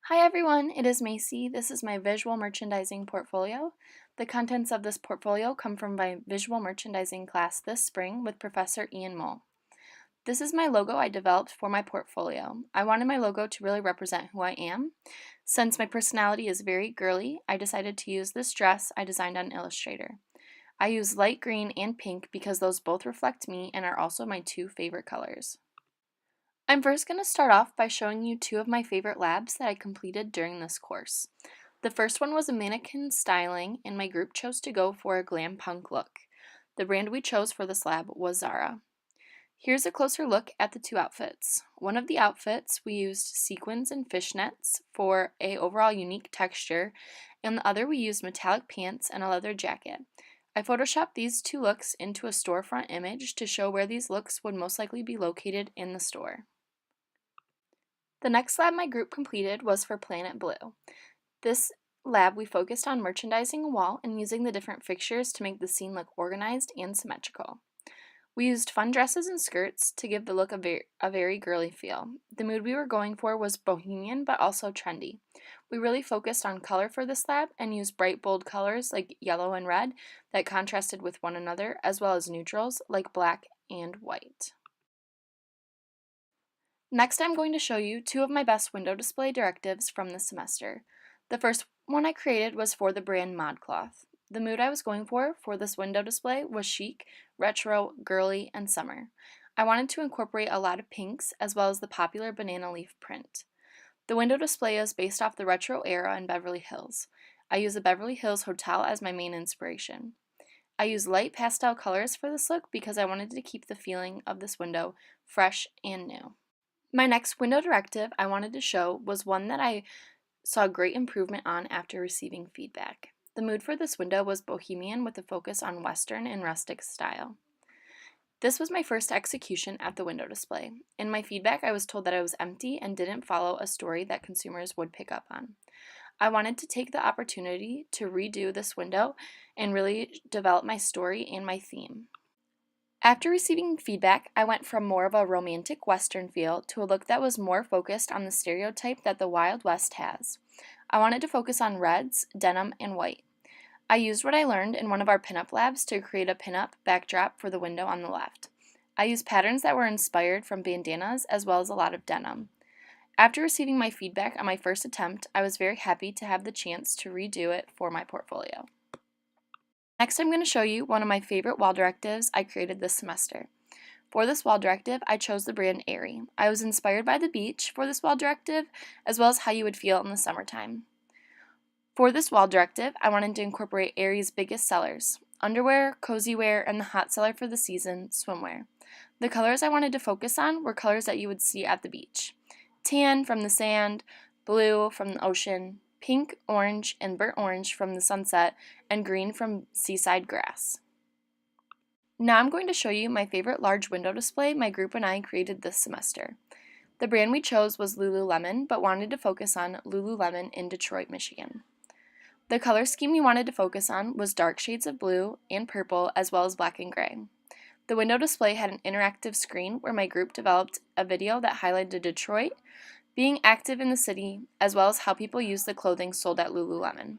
Hi everyone, it is Macey. This is my visual merchandising portfolio. The contents of this portfolio come from my visual merchandising class this spring with Professor Ian Mull. This is my logo I developed for my portfolio. I wanted my logo to really represent who I am. Since my personality is very girly, I decided to use this dress I designed on Illustrator. I use light green and pink because those both reflect me and are also my two favorite colors. I'm first going to start off by showing you two of my favorite labs that I completed during this course. The first one was a mannequin styling, and my group chose to go for a glam punk look. The brand we chose for this lab was Zara. Here's a closer look at the two outfits. One of the outfits we used sequins and fishnets for a overall unique texture, and the other we used metallic pants and a leather jacket. I photoshopped these two looks into a storefront image to show where these looks would most likely be located in the store. The next lab my group completed was for Planet Blue. This lab we focused on merchandising a wall and using the different fixtures to make the scene look organized and symmetrical. We used fun dresses and skirts to give the look a very girly feel. The mood we were going for was bohemian but also trendy. We really focused on color for this lab and used bright bold colors like yellow and red that contrasted with one another, as well as neutrals like black and white. Next, I'm going to show you two of my best window display directives from this semester. The first one I created was for the brand ModCloth. The mood I was going for this window display was chic, retro, girly, and summer. I wanted to incorporate a lot of pinks as well as the popular banana leaf print. The window display is based off the retro era in Beverly Hills. I use the Beverly Hills Hotel as my main inspiration. I use light pastel colors for this look because I wanted to keep the feeling of this window fresh and new. My next window directive I wanted to show was one that I saw great improvement on after receiving feedback. The mood for this window was bohemian with a focus on Western and rustic style. This was my first execution at the window display. In my feedback, I was told that I was empty and didn't follow a story that consumers would pick up on. I wanted to take the opportunity to redo this window and really develop my story and my theme. After receiving feedback, I went from more of a romantic Western feel to a look that was more focused on the stereotype that the Wild West has. I wanted to focus on reds, denim, and white. I used what I learned in one of our pinup labs to create a pinup backdrop for the window on the left. I used patterns that were inspired from bandanas as well as a lot of denim. After receiving my feedback on my first attempt, I was very happy to have the chance to redo it for my portfolio. Next, I'm going to show you one of my favorite wall directives I created this semester. For this wall directive, I chose the brand Aerie. I was inspired by the beach for this wall directive, as well as how you would feel in the summertime. For this wall directive, I wanted to incorporate Aerie's biggest sellers: underwear, cozy wear, and the hot seller for the season, swimwear. The colors I wanted to focus on were colors that you would see at the beach: tan from the sand, blue from the ocean, pink, orange, and burnt orange from the sunset, and green from seaside grass. Now I'm going to show you my favorite large window display my group and I created this semester. The brand we chose was Lululemon, but wanted to focus on Lululemon in Detroit, Michigan. The color scheme we wanted to focus on was dark shades of blue and purple, as well as black and gray. The window display had an interactive screen where my group developed a video that highlighted Detroit, being active in the city, as well as how people use the clothing sold at Lululemon.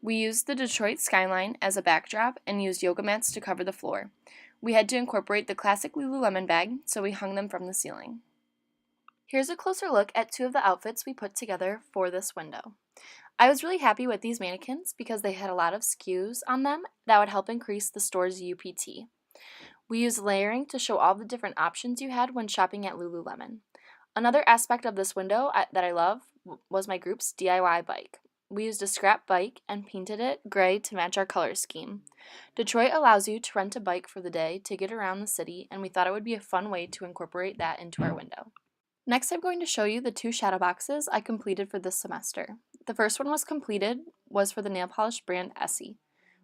We used the Detroit skyline as a backdrop and used yoga mats to cover the floor. We had to incorporate the classic Lululemon bag, so we hung them from the ceiling. Here's a closer look at two of the outfits we put together for this window. I was really happy with these mannequins because they had a lot of SKUs on them that would help increase the store's UPT. We used layering to show all the different options you had when shopping at Lululemon. Another aspect of this window that I love was my group's DIY bike. We used a scrap bike and painted it gray to match our color scheme. Detroit allows you to rent a bike for the day to get around the city, and we thought it would be a fun way to incorporate that into our window. Next, I'm going to show you the two shadow boxes I completed for this semester. The first one was for the nail polish brand Essie.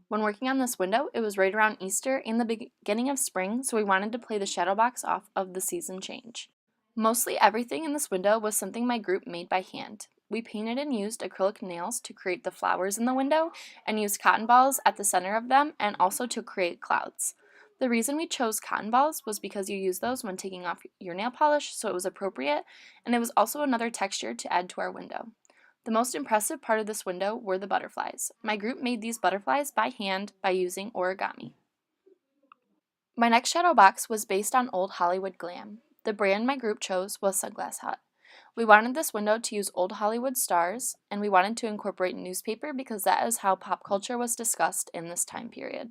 When working on this window, it was right around Easter and the beginning of spring, so we wanted to play the shadow box off of the season change. Mostly everything in this window was something my group made by hand. We painted and used acrylic nails to create the flowers in the window and used cotton balls at the center of them and also to create clouds. The reason we chose cotton balls was because you use those when taking off your nail polish, so it was appropriate, and it was also another texture to add to our window. The most impressive part of this window were the butterflies. My group made these butterflies by hand by using origami. My next shadow box was based on old Hollywood glam. The brand my group chose was Sunglass Hut. We wanted this window to use old Hollywood stars, and we wanted to incorporate newspaper because that is how pop culture was discussed in this time period.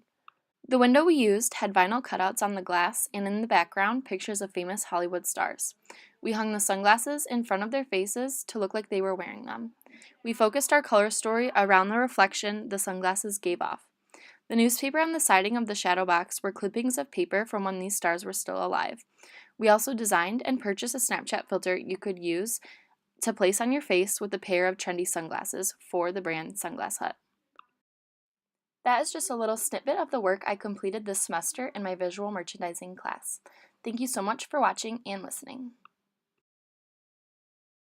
The window we used had vinyl cutouts on the glass and in the background pictures of famous Hollywood stars. We hung the sunglasses in front of their faces to look like they were wearing them. We focused our color story around the reflection the sunglasses gave off. The newspaper on the siding of the shadow box were clippings of paper from when these stars were still alive. We also designed and purchased a Snapchat filter you could use to place on your face with a pair of trendy sunglasses for the brand Sunglass Hut. That is just a little snippet of the work I completed this semester in my visual merchandising class. Thank you so much for watching and listening.